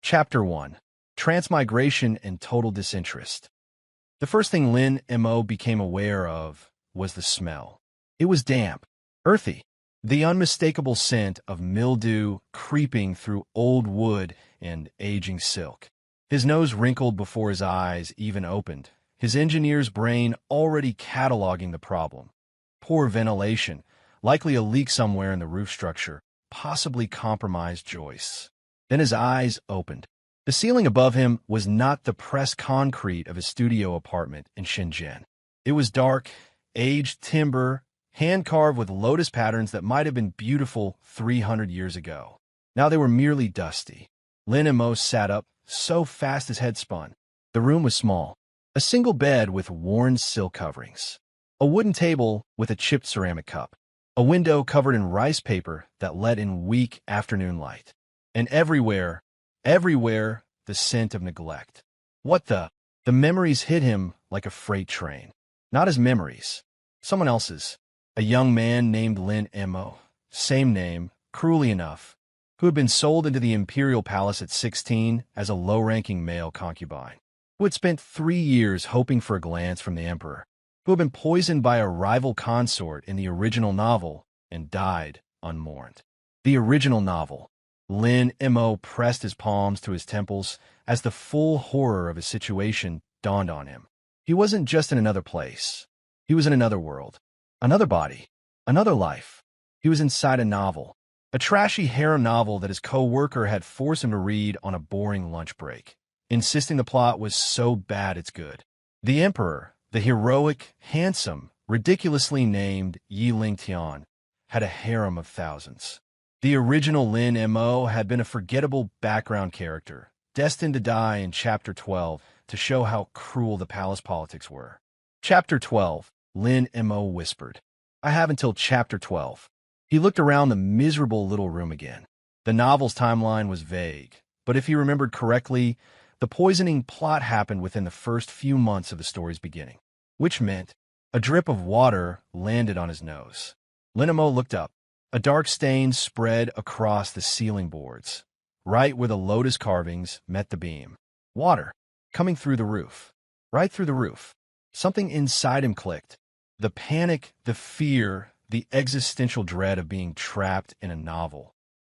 Chapter 1. Transmigration and Total Disinterest. The first thing Lin Mo became aware of was the smell. It was damp, earthy, the unmistakable scent of mildew creeping through old wood and aging silk. His nose wrinkled before his eyes even opened, his engineer's brain already cataloging the problem. Poor ventilation, likely a leak somewhere in the roof structure, possibly compromised joists. Then his eyes opened. The ceiling above him was not the pressed concrete of his studio apartment in Shenzhen. It was dark, aged timber, hand-carved with lotus patterns that might have been beautiful 300 years ago. Now they were merely dusty. Lin Mo sat up, so fast his head spun. The room was small. A single bed with worn silk coverings. A wooden table with a chipped ceramic cup. A window covered in rice paper that let in weak afternoon light. And everywhere, the scent of neglect. What the? The memories hit him like a freight train. Not his memories. Someone else's. A young man named Lin Mo, same name, cruelly enough, who had been sold into the imperial palace at 16 as a low-ranking male concubine, who had spent 3 years hoping for a glance from the emperor, who had been poisoned by a rival consort in the original novel and died unmourned. The original novel. Lin Mo pressed his palms to his temples as the full horror of his situation dawned on him. He wasn't just in another place. He was in another world, another body, another life. He was inside a novel, a trashy harem novel that his co-worker had forced him to read on a boring lunch break, insisting the plot was so bad it's good. The emperor, the heroic, handsome, ridiculously named Yi Lingtian, had a harem of thousands. The original Lin Mo had been a forgettable background character, destined to die in Chapter 12 to show how cruel the palace politics were. Chapter 12, Lin Mo whispered. I have until Chapter 12. He looked around the miserable little room again. The novel's timeline was vague, but if he remembered correctly, the poisoning plot happened within the first few months of the story's beginning, which meant a drip of water landed on his nose. Lin Mo looked up. A dark stain spread across the ceiling boards, right where the lotus carvings met the beam. Water, coming through the roof. Right through the roof. Something inside him clicked. The panic, the fear, the existential dread of being trapped in a novel.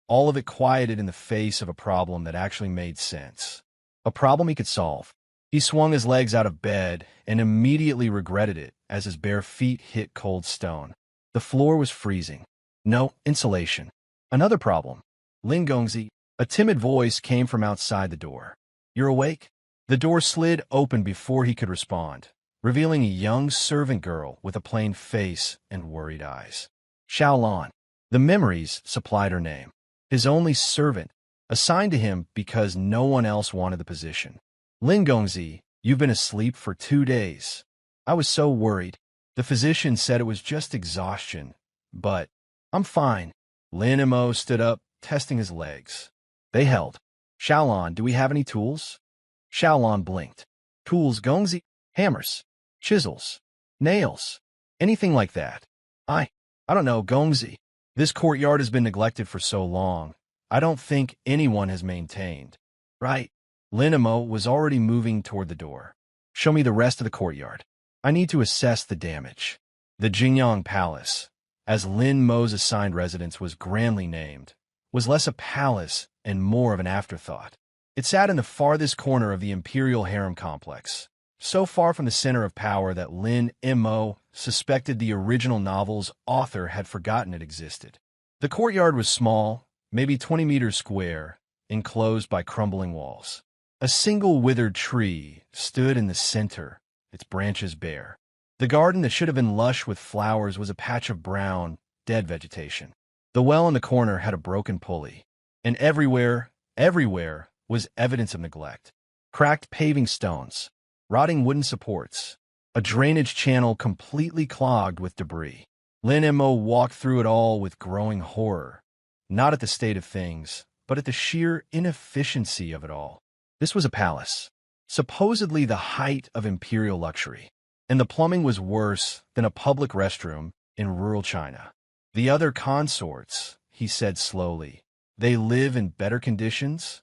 All of it quieted in the face of a problem that actually made sense. A problem he could solve. He swung his legs out of bed and immediately regretted it as his bare feet hit cold stone. The floor was freezing. No insulation. Another problem. Lin Gongzi, a timid voice came from outside the door. You're awake? The door slid open before he could respond, revealing a young servant girl with a plain face and worried eyes. Xiaolan. The memories supplied her name. His only servant, assigned to him because no one else wanted the position. Lin Gongzi, you've been asleep for 2 days. I was so worried. The physician said it was just exhaustion, but I'm fine. Lin Mo stood up, testing his legs. They held. Xiaolan, do we have any tools? Xiaolan blinked. Tools, Gongzi? Hammers, chisels, nails, anything like that. I don't know, Gongzi. This courtyard has been neglected for so long. I don't think anyone has maintained. Right. Lin Mo was already moving toward the door. Show me the rest of the courtyard. I need to assess the damage. The Jingyang Palace, as Lin Mo's assigned residence was grandly named, was less a palace and more of an afterthought. It sat in the farthest corner of the imperial harem complex, so far from the center of power that Lin Mo suspected the original novel's author had forgotten it existed. The courtyard was small, maybe 20 meters square, enclosed by crumbling walls. A single withered tree stood in the center, its branches bare. The garden that should have been lush with flowers was a patch of brown, dead vegetation. The well in the corner had a broken pulley, and everywhere was evidence of neglect. Cracked paving stones, rotting wooden supports, a drainage channel completely clogged with debris. Lin Mo walked through it all with growing horror, not at the state of things, but at the sheer inefficiency of it all. This was a palace, supposedly the height of imperial luxury. And the plumbing was worse than a public restroom in rural China. The other consorts, he said slowly, they live in better conditions?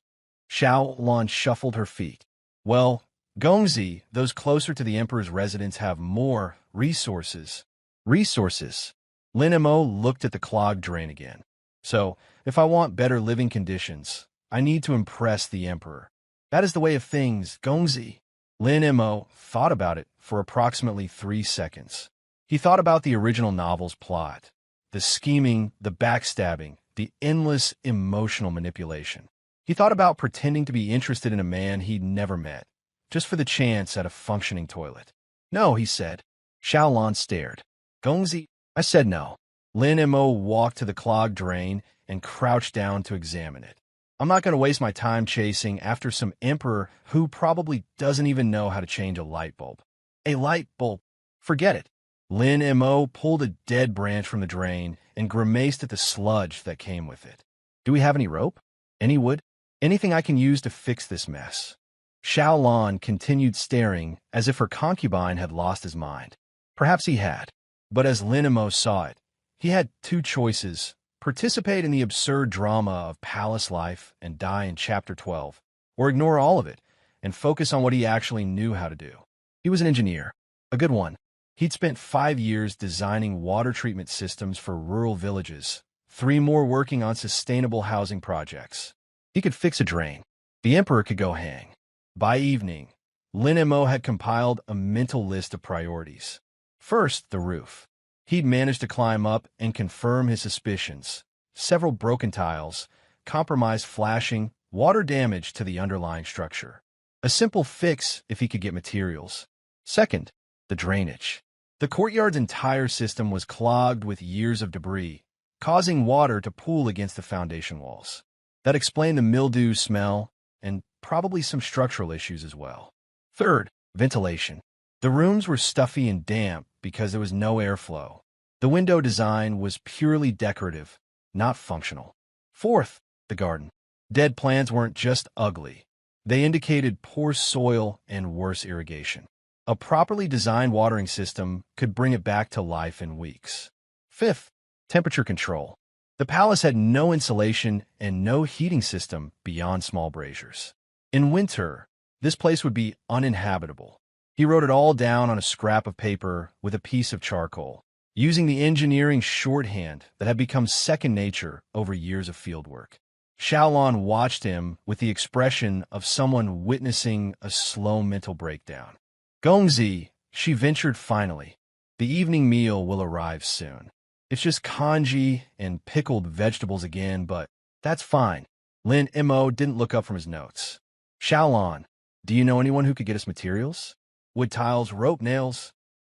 Xiaolon shuffled her feet. Well, Gongzi, those closer to the emperor's residence have more resources. Resources. Lin Mo looked at the clogged drain again. So, if I want better living conditions, I need to impress the emperor. That is the way of things, Gongzi. Lin Mo thought about it for approximately 3 seconds. He thought about the original novel's plot, the scheming, the backstabbing, the endless emotional manipulation. He thought about pretending to be interested in a man he'd never met, just for the chance at a functioning toilet. No, he said. Xiaolon stared. Gongzi, I said no. Lin Mo walked to the clogged drain and crouched down to examine it. I'm not going to waste my time chasing after some emperor who probably doesn't even know how to change a light bulb. A light bulb? Forget it. Lin Mo pulled a dead branch from the drain and grimaced at the sludge that came with it. Do we have any rope? Any wood? Anything I can use to fix this mess? Xiaolon continued staring as if her concubine had lost his mind. Perhaps he had. But as Lin Mo saw it, he had 2 choices: participate in the absurd drama of palace life and die in Chapter 12, or ignore all of it and focus on what he actually knew how to do. He was an engineer, a good one. He'd spent 5 years designing water treatment systems for rural villages, 3 more working on sustainable housing projects. He could fix a drain. The emperor could go hang. By evening, Lin Mo had compiled a mental list of priorities. First, the roof. He'd managed to climb up and confirm his suspicions. Several broken tiles, compromised flashing, water damage to the underlying structure. A simple fix if he could get materials. Second, the drainage. The courtyard's entire system was clogged with years of debris, causing water to pool against the foundation walls. That explained the mildew smell and probably some structural issues as well. Third, ventilation. The rooms were stuffy and damp because there was no airflow. The window design was purely decorative, not functional. Fourth, the garden. Dead plants weren't just ugly. They indicated poor soil and worse irrigation. A properly designed watering system could bring it back to life in weeks. Fifth, temperature control. The palace had no insulation and no heating system beyond small braziers. In winter, this place would be uninhabitable. He wrote it all down on a scrap of paper with a piece of charcoal, using the engineering shorthand that had become second nature over years of fieldwork. Xiaolon watched him with the expression of someone witnessing a slow mental breakdown. Gongzi, she ventured finally. The evening meal will arrive soon. It's just congee and pickled vegetables again, but that's fine. Lin Mo didn't look up from his notes. Xiaolon, do you know anyone who could get us materials? Wood tiles, rope, nails.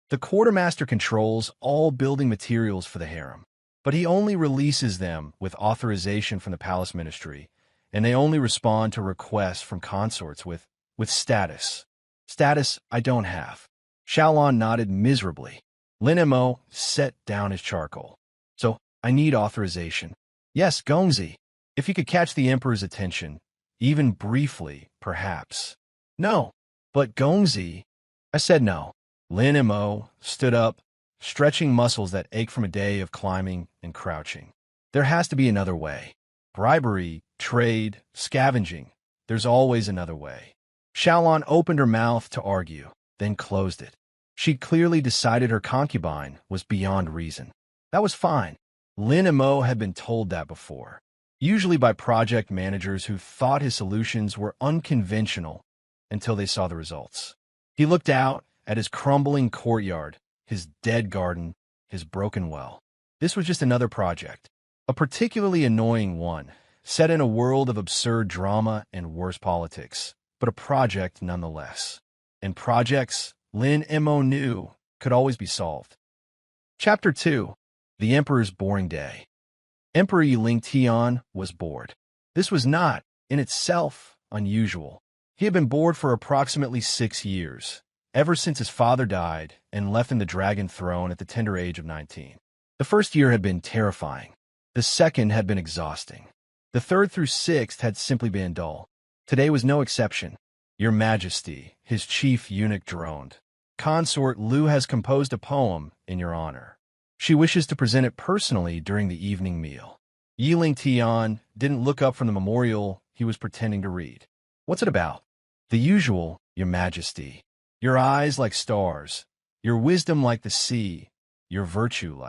The quartermaster controls all building materials for the harem, but he only releases them with authorization from the palace ministry, and they only respond to requests from consorts with status. Status I don't have. Xiaolon nodded miserably. Lin Mo set down his charcoal. So, I need authorization. Yes, Gongzi. If you could catch the emperor's attention, even briefly, perhaps. No, but Gongzi. I said no. Lin Mo stood up, stretching muscles that ached from a day of climbing and crouching. There has to be another way. Bribery, trade, scavenging. There's always another way. Xiaolon opened her mouth to argue, then closed it. She'd clearly decided her concubine was beyond reason. That was fine. Lin Mo had been told that before, usually by project managers who thought his solutions were unconventional until they saw the results. He looked out at his crumbling courtyard, his dead garden, his broken well. This was just another project, a particularly annoying one, set in a world of absurd drama and worse politics, but a project nonetheless. And projects, Lin Mo knew, could always be solved. Chapter 2. The Emperor's Boring Day. Emperor Yiling Tian was bored. This was not, in itself, unusual. He had been bored for approximately 6 years, ever since his father died and left him the dragon throne at the tender age of 19. The first year had been terrifying. The second had been exhausting. The third through sixth had simply been dull. Today was no exception. Your Majesty, his chief eunuch droned. Consort Lu has composed a poem in your honor. She wishes to present it personally during the evening meal. Yiling Tian didn't look up from the memorial he was pretending to read. "What's it about?" "The usual, Your Majesty. Your eyes like stars, your wisdom like the sea, your virtue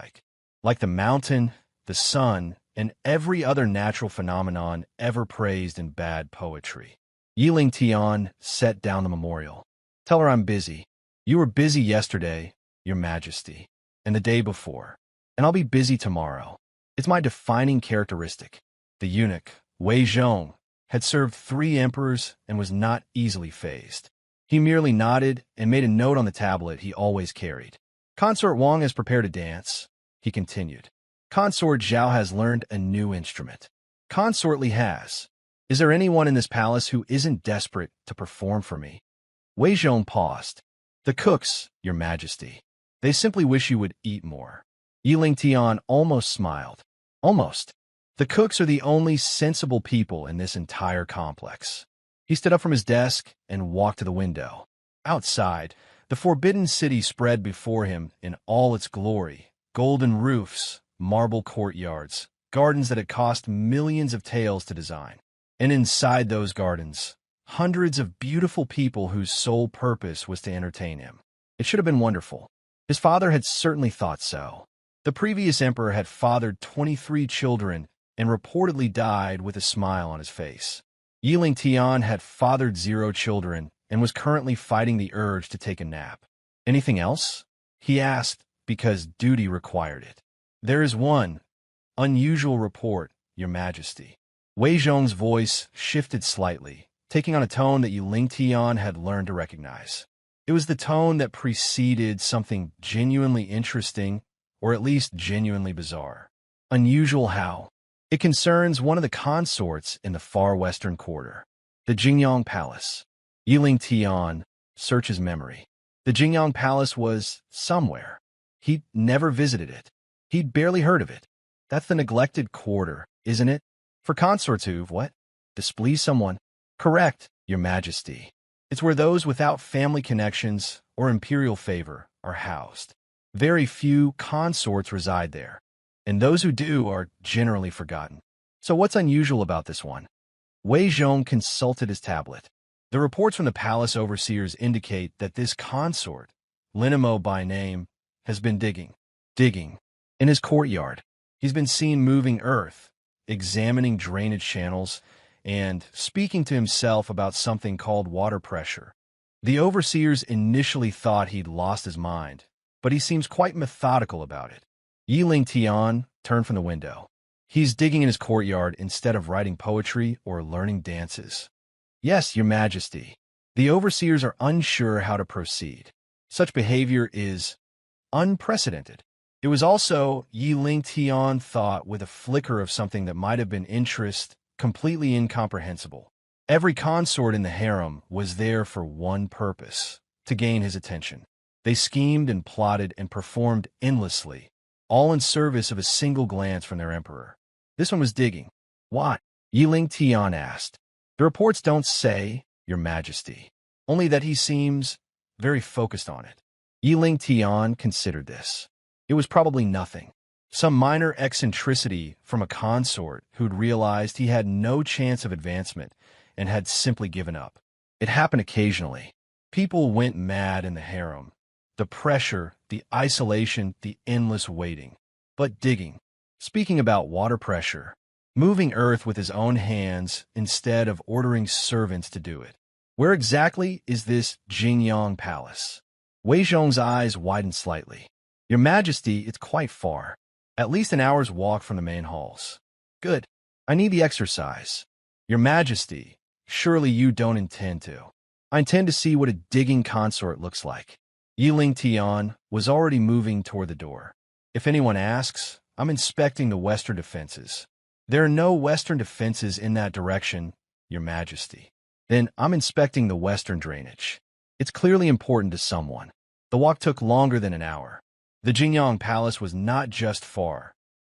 like the mountain, the sun, and every other natural phenomenon ever praised in bad poetry." Yiling Tian set down the memorial. "Tell her I'm busy. You were busy yesterday, Your Majesty, and the day before, and I'll be busy tomorrow. It's my defining characteristic." The eunuch, Wei Zhong, had served 3 emperors and was not easily fazed. He merely nodded and made a note on the tablet he always carried. "Consort Wang has prepared a dance," he continued. "Consort Zhao has learned a new instrument. Consort Li has. Is there anyone in this palace who isn't desperate to perform for me?" Wei Zhong paused. "The cooks, Your Majesty. They simply wish you would eat more." Yiling Tian almost smiled. "Almost. The cooks are the only sensible people in this entire complex." He stood up from his desk and walked to the window. Outside, the forbidden city spread before him in all its glory: golden roofs, marble courtyards, gardens that had cost millions of taels to design. And inside those gardens, hundreds of beautiful people whose sole purpose was to entertain him. It should have been wonderful. His father had certainly thought so. The previous emperor had fathered 23 children and reportedly died with a smile on his face. Yiling Tian had fathered 0 children and was currently fighting the urge to take a nap. "Anything else?" he asked, because duty required it. "There is one unusual report, Your Majesty." Wei Zhong's voice shifted slightly, taking on a tone that Yiling Tian had learned to recognize. It was the tone that preceded something genuinely interesting, or at least genuinely bizarre. "Unusual how?" "It concerns one of the consorts in the far western quarter, the Jingyang Palace." Yiling Tian searched his memory. The Jingyang Palace was somewhere. He'd never visited it. He'd barely heard of it. "That's the neglected quarter, isn't it? For consorts who've, what? Displeased someone?" "Correct, Your Majesty. It's where those without family connections or imperial favor are housed. Very few consorts reside there, and those who do are generally forgotten." "So what's unusual about this one?" Wei Zhong consulted his tablet. "The reports from the palace overseers indicate that this consort, Linimo by name, has been digging. In his courtyard. He's been seen moving earth, examining drainage channels, and speaking to himself about something called water pressure. The overseers initially thought he'd lost his mind, but he seems quite methodical about it." Yiling Tian turned from the window. "He's digging in his courtyard instead of writing poetry or learning dances." "Yes, Your Majesty. The overseers are unsure how to proceed. Such behavior is unprecedented." It was also, Yiling Tian thought with a flicker of something that might have been interest, completely incomprehensible. Every consort in the harem was there for one purpose: to gain his attention. They schemed and plotted and performed endlessly, all in service of a single glance from their emperor. This one was digging. "What?" Yiling Tian asked. "The reports don't say, Your Majesty, only that he seems very focused on it." Yiling Tian considered this. It was probably nothing. Some minor eccentricity from a consort who'd realized he had no chance of advancement and had simply given up. It happened occasionally. People went mad in the harem. The pressure, the isolation, the endless waiting. But digging. Speaking about water pressure. Moving earth with his own hands instead of ordering servants to do it. Where exactly is this Jingyang Palace? Wei Zhong's eyes widened slightly. "Your Majesty, it's quite far. At least an hour's walk from the main halls." "Good. I need the exercise." "Your Majesty, surely you don't intend to." "I intend to see what a digging consort looks like." Yiling Tian was already moving toward the door. "If anyone asks, I'm inspecting the western defenses." "There are no western defenses in that direction, Your Majesty." "Then I'm inspecting the western drainage. It's clearly important to someone." The walk took longer than an hour. The Jingyang Palace was not just far.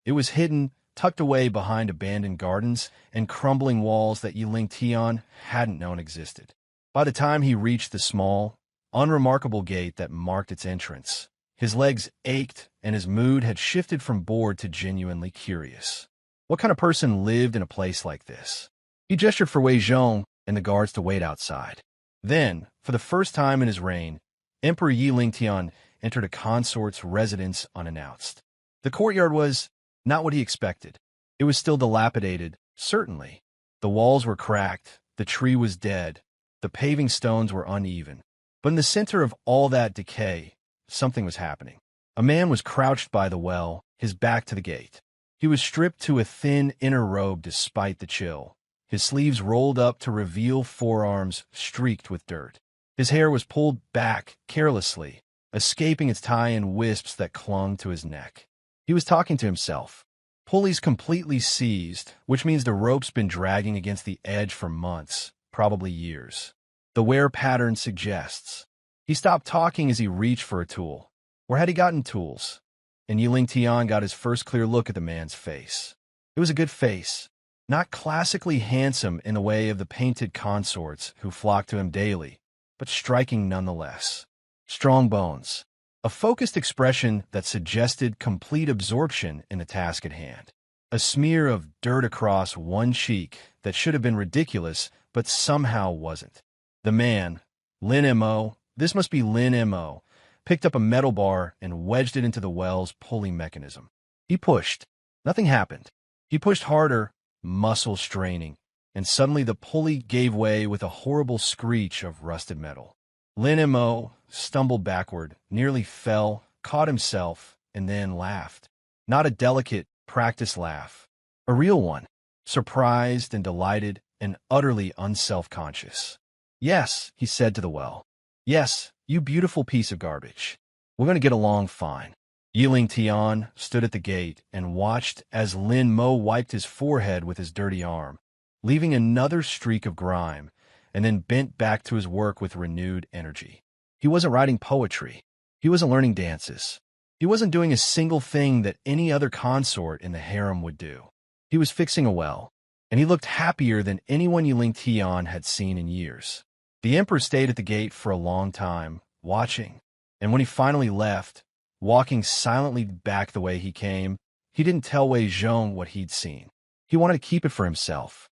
It was hidden, tucked away behind abandoned gardens and crumbling walls that Yiling Tian hadn't known existed. By the time he reached the small, unremarkable gate that marked its entrance, his legs ached and his mood had shifted from bored to genuinely curious. What kind of person lived in a place like this? He gestured for Wei Zhong and the guards to wait outside. Then, for the first time in his reign, Emperor Yi Lingtian entered a consort's residence unannounced. The courtyard was not what he expected. It was still dilapidated, certainly. The walls were cracked, the tree was dead, the paving stones were uneven. But in the center of all that decay, something was happening. A man was crouched by the well, his back to the gate. He was stripped to a thin inner robe despite the chill, his sleeves rolled up to reveal forearms streaked with dirt. His hair was pulled back carelessly, escaping its tie in wisps that clung to his neck. He was talking to himself. Pulleys completely seized, which means the rope's been dragging against the edge for months, probably years. The wear pattern suggests. He stopped talking as he reached for a tool. Where had he gotten tools? And Yi Lingtian got his first clear look at the man's face. It was a good face, not classically handsome in the way of the painted consorts who flocked to him daily, but striking nonetheless. Strong bones, a focused expression that suggested complete absorption in the task at hand. A smear of dirt across one cheek that should have been ridiculous, but somehow wasn't. The man, Lin Mo, this must be Lin Mo, picked up a metal bar and wedged it into the well's pulley mechanism. He pushed. Nothing happened. He pushed harder, muscle straining, and suddenly the pulley gave way with a horrible screech of rusted metal. Lin Mo stumbled backward, nearly fell, caught himself, and then laughed. Not a delicate, practiced laugh. A real one, surprised and delighted and utterly unself-conscious. "Yes," he said to the well. "Yes, you beautiful piece of garbage. We're going to get along fine." Yi Lingtian stood at the gate and watched as Lin Mo wiped his forehead with his dirty arm, leaving another streak of grime, and then bent back to his work with renewed energy. He wasn't writing poetry. He wasn't learning dances. He wasn't doing a single thing that any other consort in the harem would do. He was fixing a well, and he looked happier than anyone Yi Lingtian had seen in years. The emperor stayed at the gate for a long time, watching, and when he finally left, walking silently back the way he came, he didn't tell Wei Zhong what he'd seen. He wanted to keep it for himself.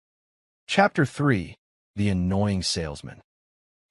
Chapter 3. The Annoying Salesman.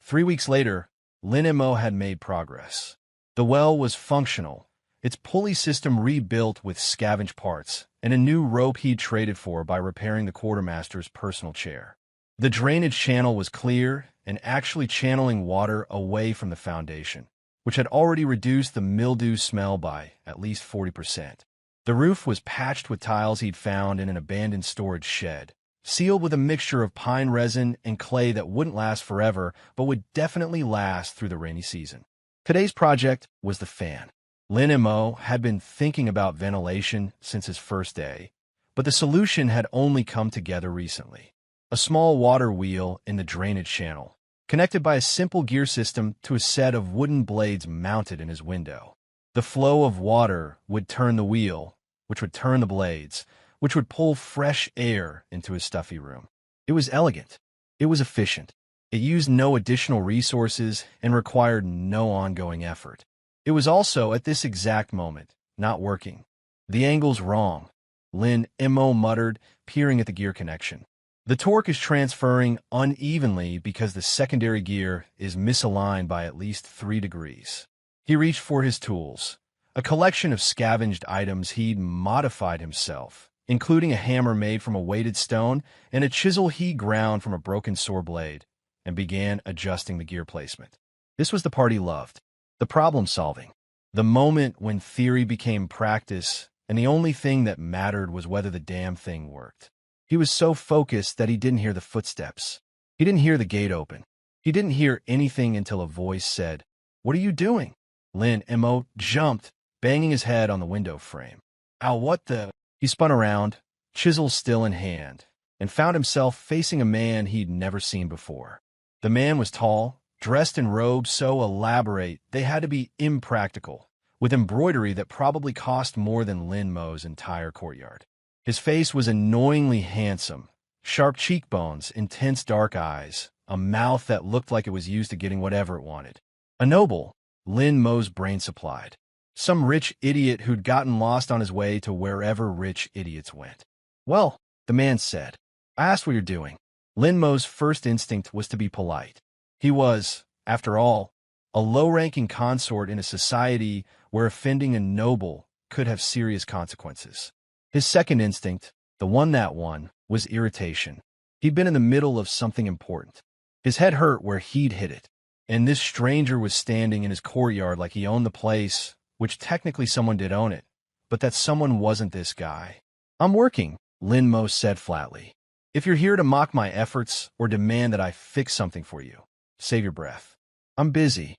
3 weeks later, Lin Mo had made progress. The well was functional, its pulley system rebuilt with scavenged parts, and a new rope he'd traded for by repairing the quartermaster's personal chair. The drainage channel was clear and actually channeling water away from the foundation, which had already reduced the mildew smell by at least 40%. The roof was patched with tiles he'd found in an abandoned storage shed, sealed with a mixture of pine resin and clay that wouldn't last forever, but would definitely last through the rainy season. Today's project was the fan. Lin Mo had been thinking about ventilation since his first day, but the solution had only come together recently. A small water wheel in the drainage channel, connected by a simple gear system to a set of wooden blades mounted in his window. The flow of water would turn the wheel, which would turn the blades, which would pull fresh air into his stuffy room. It was elegant. It was efficient. It used no additional resources and required no ongoing effort. It was also, at this exact moment, not working. "The angle's wrong," Lin Mo muttered, peering at the gear connection. "The torque is transferring unevenly because the secondary gear is misaligned by at least 3 degrees. He reached for his tools, a collection of scavenged items he'd modified himself, including a hammer made from a weighted stone and a chisel he ground from a broken saw blade, and began adjusting the gear placement. This was the part he loved, the problem-solving, the moment when theory became practice, and the only thing that mattered was whether the damn thing worked. He was so focused that he didn't hear the footsteps. He didn't hear the gate open. He didn't hear anything until a voice said, "What are you doing?" Lin Mo jumped, banging his head on the window frame. "Ow, what the—" He spun around, chisel still in hand, and found himself facing a man he'd never seen before. The man was tall, dressed in robes so elaborate they had to be impractical, with embroidery that probably cost more than Lin Mo's entire courtyard. His face was annoyingly handsome, sharp cheekbones, intense dark eyes, a mouth that looked like it was used to getting whatever it wanted. A noble, Lin Mo's brain supplied. Some rich idiot who'd gotten lost on his way to wherever rich idiots went. "Well," the man said, "I asked what you're doing." Lin Mo's first instinct was to be polite. He was, after all, a low-ranking consort in a society where offending a noble could have serious consequences. His second instinct, the one that won, was irritation. He'd been in the middle of something important. His head hurt where he'd hit it, and this stranger was standing in his courtyard like he owned the place, which technically someone did own it, but that someone wasn't this guy. "I'm working," Lin Mo said flatly. "If you're here to mock my efforts or demand that I fix something for you, save your breath. I'm busy."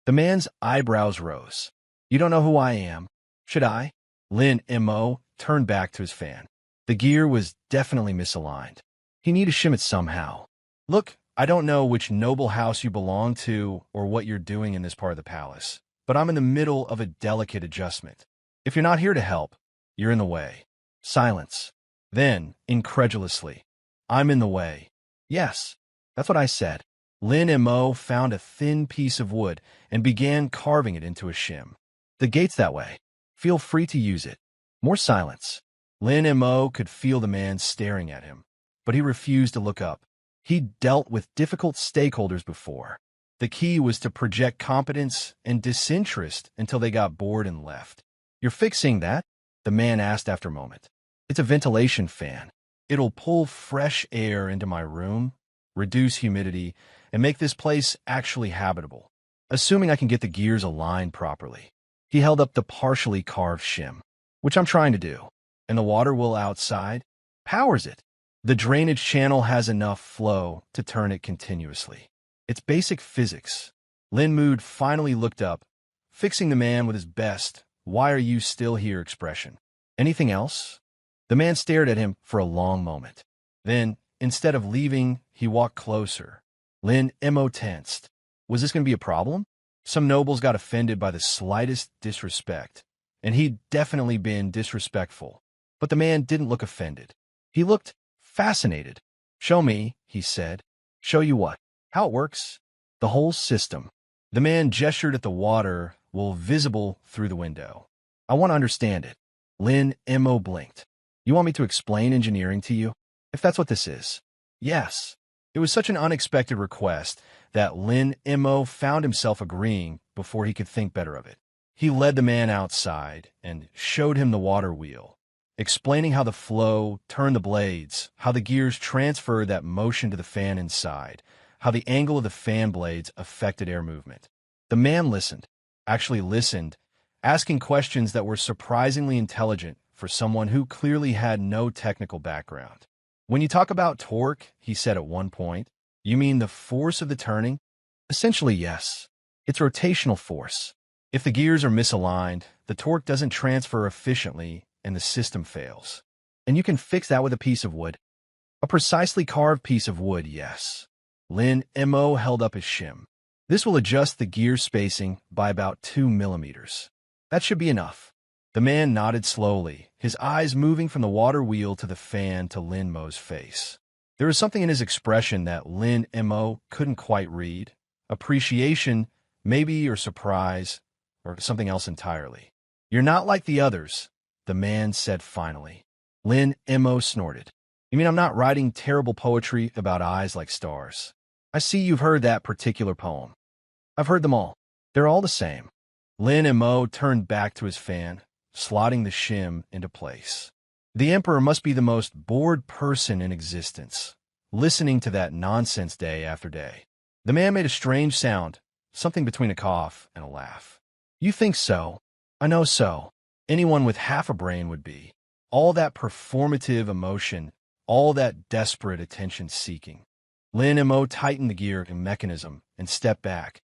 The man's eyebrows rose. "You don't know who I am. Should I?" Lin Mo turned back to his fan. The gear was definitely misaligned. He needed to shim it somehow. "Look, I don't know which noble house you belong to or what you're doing in this part of the palace, but I'm in the middle of a delicate adjustment. If you're not here to help, you're in the way." Silence. Then, incredulously, "I'm in the way." "Yes, that's what I said." Lin Mo found a thin piece of wood and began carving it into a shim. "The gate's that way. Feel free to use it." More silence. Lin Mo could feel the man staring at him, but he refused to look up. He'd dealt with difficult stakeholders before. The key was to project competence and disinterest until they got bored and left. "You're fixing that?" the man asked after a moment. "It's a ventilation fan. It'll pull fresh air into my room, reduce humidity, and make this place actually habitable, assuming I can get the gears aligned properly." He held up the partially carved shim. "Which I'm trying to do. And the water will outside powers it. The drainage channel has enough flow to turn it continuously. It's basic physics." Lin Mood finally looked up, fixing the man with his best "why are you still here" expression. "Anything else?" The man stared at him for a long moment. Then, instead of leaving, he walked closer. Lin Mo tensed. Was this going to be a problem? Some nobles got offended by the slightest disrespect, and he'd definitely been disrespectful. But the man didn't look offended. He looked fascinated. "Show me," he said. "Show you what?" "How it works." "The whole system." The man gestured at the water, visible through the window. "I want to understand it." Lin Mo blinked. "You want me to explain engineering to you? If that's what this is." "Yes." It was such an unexpected request that Lin Mo found himself agreeing before he could think better of it. He led the man outside and showed him the water wheel, explaining how the flow turned the blades, how the gears transferred that motion to the fan inside, how the angle of the fan blades affected air movement. The man listened, actually listened, asking questions that were surprisingly intelligent for someone who clearly had no technical background. "When you talk about torque," he said at one point, "you mean the force of the turning?" "Essentially, yes. It's rotational force. If the gears are misaligned, the torque doesn't transfer efficiently and the system fails. And you can fix that with a piece of wood." "A precisely carved piece of wood, yes." Lin Mo held up his shim. "This will adjust the gear spacing by about 2 millimeters. That should be enough." The man nodded slowly, his eyes moving from the water wheel to the fan to Lin Mo's face. There was something in his expression that Lin Mo couldn't quite read. Appreciation, maybe, or surprise, or something else entirely. "You're not like the others," the man said finally. Lin Mo snorted. "You mean I'm not writing terrible poetry about eyes like stars? I see you've heard that particular poem." "I've heard them all. They're all the same." Lin Mo turned back to his fan, slotting the shim into place. The emperor must be the most bored person in existence, listening to that nonsense day after day. The man made a strange sound, something between a cough and a laugh. "You think so? I know so. Anyone with half a brain would be. All that performative emotion, all that desperate attention-seeking." Lin Mo tightened the gear and mechanism and stepped back.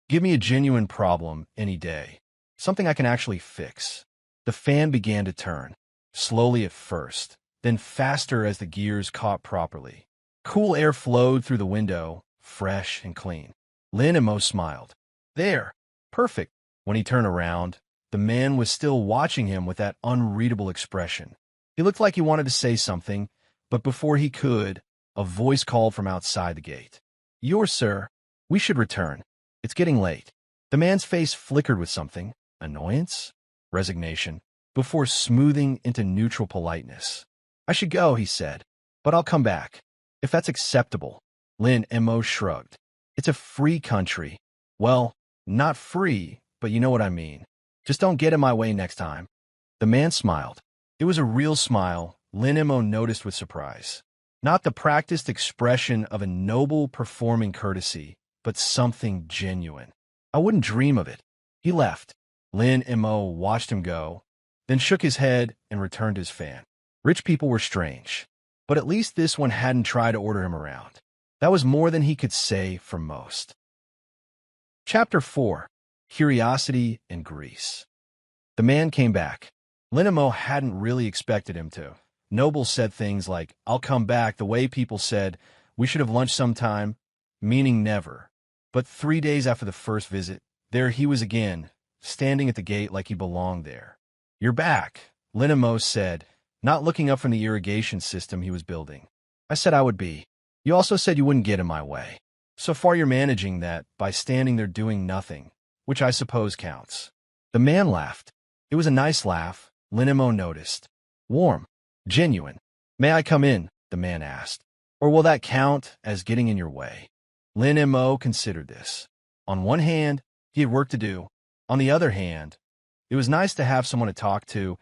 "Give me a genuine problem any day. Something I can actually fix." The fan began to turn, slowly at first, then faster as the gears caught properly. Cool air flowed through the window, fresh and clean. Lin Mo smiled. "There, perfect." When he turned around, the man was still watching him with that unreadable expression. He looked like he wanted to say something, but before he could, a voice called from outside the gate. "Yours, sir. We should return. It's getting late." The man's face flickered with something, annoyance, resignation, before smoothing into neutral politeness. "I should go," he said, "but I'll come back." if that's acceptable. Lin Mo shrugged. It's a free country. Well, not free, but you know what I mean. Just don't get in my way next time. The man smiled. It was a real smile, Lin Mo noticed with surprise. Not the practiced expression of a noble performing courtesy, but something genuine. I wouldn't dream of it. He left. Lin Mo watched him go, then shook his head and returned his fan. Rich people were strange, but at least this one hadn't tried to order him around. That was more than he could say for most. Chapter 4. Curiosity in Greece. The man came back. Lin Mo hadn't really expected him to. Noble said things like, "I'll come back," the way people said, "We should have lunch sometime," meaning never. But 3 days after the first visit, there he was again, standing at the gate like he belonged there. "You're back," Lin Mo said, not looking up from the irrigation system he was building. "I said I would be. You also said you wouldn't get in my way. So far you're managing that by standing there doing nothing, which I suppose counts." The man laughed. It was a nice laugh, Lin Mo noticed. Warm. Genuine. "May I come in?" the man asked. "Or will that count as getting in your way?" Lin Mo considered this. On one hand, he had work to do. On the other hand, it was nice to have someone to talk to,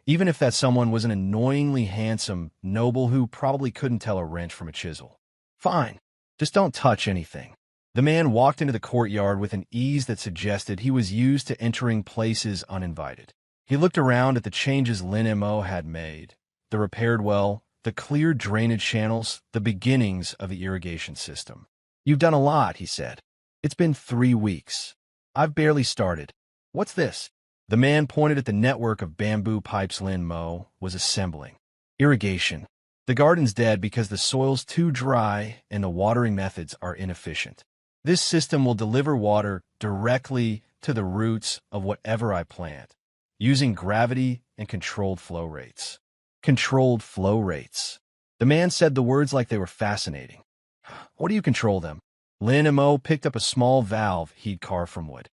even if that someone was an annoyingly handsome noble who probably couldn't tell a wrench from a chisel. "Fine. Just don't touch anything." The man walked into the courtyard with an ease that suggested he was used to entering places uninvited. He looked around at the changes Lin Mo had made. The repaired well, the cleared drainage channels, the beginnings of the irrigation system. "You've done a lot," he said. "It's been 3 weeks. I've barely started. What's this?" The man pointed at the network of bamboo pipes Lin Mo was assembling. "Irrigation. The garden's dead because the soil's too dry and the watering methods are inefficient. This system will deliver water directly to the roots of whatever I plant, using gravity and controlled flow rates." Controlled flow rates. The man said the words like they were fascinating. "What do you control them?" Lin Mo picked up a small valve he'd carved from wood.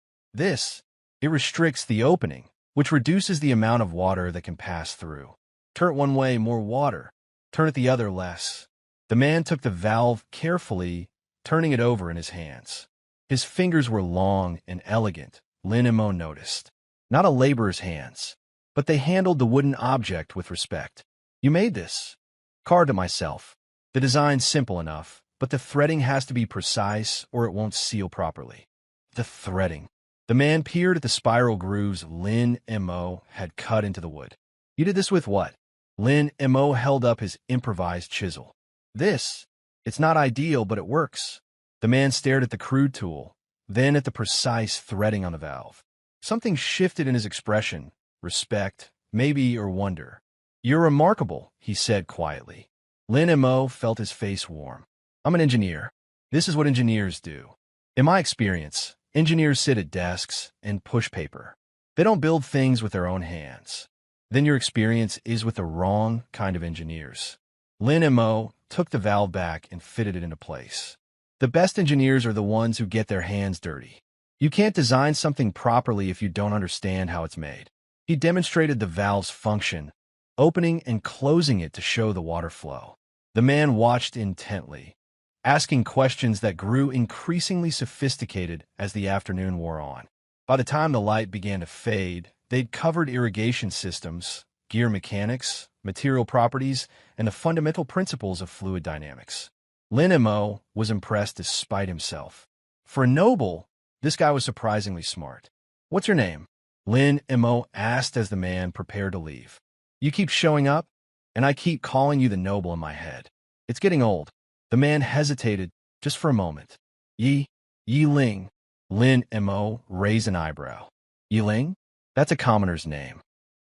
It restricts the opening, which reduces the amount of water that can pass through. Turn it one way, more water. Turn it the other, less. The man took the valve carefully, turning it over in his hands. His fingers were long and elegant, Lin Mo noticed. Not a laborer's hands, but they handled the wooden object with respect. "You made this?" "Carved it myself. The design's simple enough, but the threading has to be precise or it won't seal properly." The threading. The man peered at the spiral grooves Lin Mo had cut into the wood. "You did this with what?" Lin Mo held up his improvised chisel. It's not ideal, but it works." The man stared at the crude tool, then at the precise threading on the valve. Something shifted in his expression. Respect, maybe, or wonder. "You're remarkable," he said quietly. Lin Mo felt his face warm. "I'm an engineer. This is what engineers do. In my experience, engineers sit at desks and push paper. They don't build things with their own hands. Then your experience is with the wrong kind of engineers." Lin Mo took the valve back and fitted it into place. "The best engineers are the ones who get their hands dirty. You can't design something properly if you don't understand how it's made." He demonstrated the valve's function, opening and closing it to show the water flow. The man watched intently, asking questions that grew increasingly sophisticated as the afternoon wore on. By the time the light began to fade, they'd covered irrigation systems, gear mechanics, material properties, and the fundamental principles of fluid dynamics. Lin Mo was impressed despite himself. For a noble, this guy was surprisingly smart. "What's your name?" Lin Mo asked as the man prepared to leave. "You keep showing up, and I keep calling you the noble in my head. It's getting old." The man hesitated just for a moment. Yi Ling." Lin Mo raised an eyebrow. "Yi Ling? That's a commoner's name.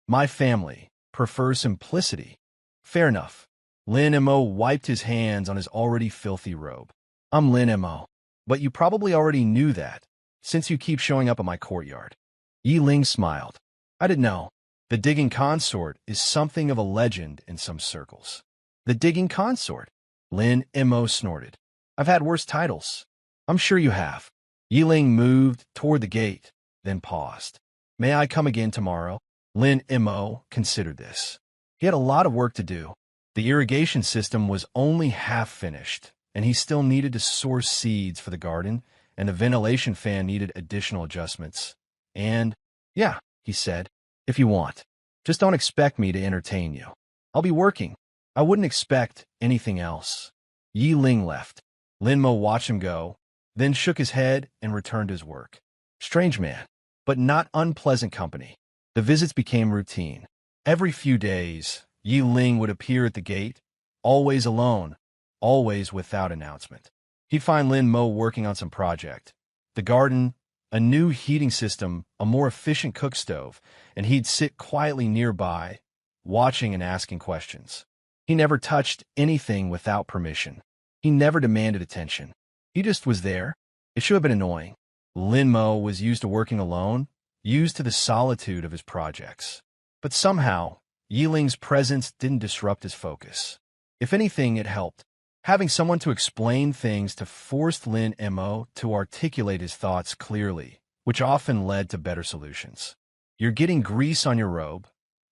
My family prefers simplicity." "Fair enough." Lin Mo wiped his hands on his already filthy robe. "I'm Lin Mo, but you probably already knew that, since you keep showing up at my courtyard." Yi Ling smiled. "I didn't know. The digging consort is something of a legend in some circles." "The digging consort?" Lin Mo snorted. "I've had worse titles." "I'm sure you have." Yi Ling moved toward the gate, then paused. "May I come again tomorrow?" Lin Mo considered this. He had a lot of work to do. The irrigation system was only half finished, and he still needed to source seeds for the garden, and the ventilation fan needed additional adjustments. And, yeah, he said, if you want. Just don't expect me to entertain you. I'll be working. I wouldn't expect anything else. Yi Ling left. Lin Mo watched him go, then shook his head and returned to his work. Strange man, but not unpleasant company. The visits became routine. Every few days, Yi Ling would appear at the gate, always alone, always without announcement. He'd find Lin Mo working on some project. The garden, a new heating system, a more efficient cook stove, and he'd sit quietly nearby, watching and asking questions. He never touched anything without permission. He never demanded attention. He just was there. It should have been annoying. Lin Mo was used to working alone, used to the solitude of his projects. But somehow, Yi Ling's presence didn't disrupt his focus. If anything, it helped. Having someone to explain things to forced Lin Mo to articulate his thoughts clearly, which often led to better solutions. You're getting grease on your robe,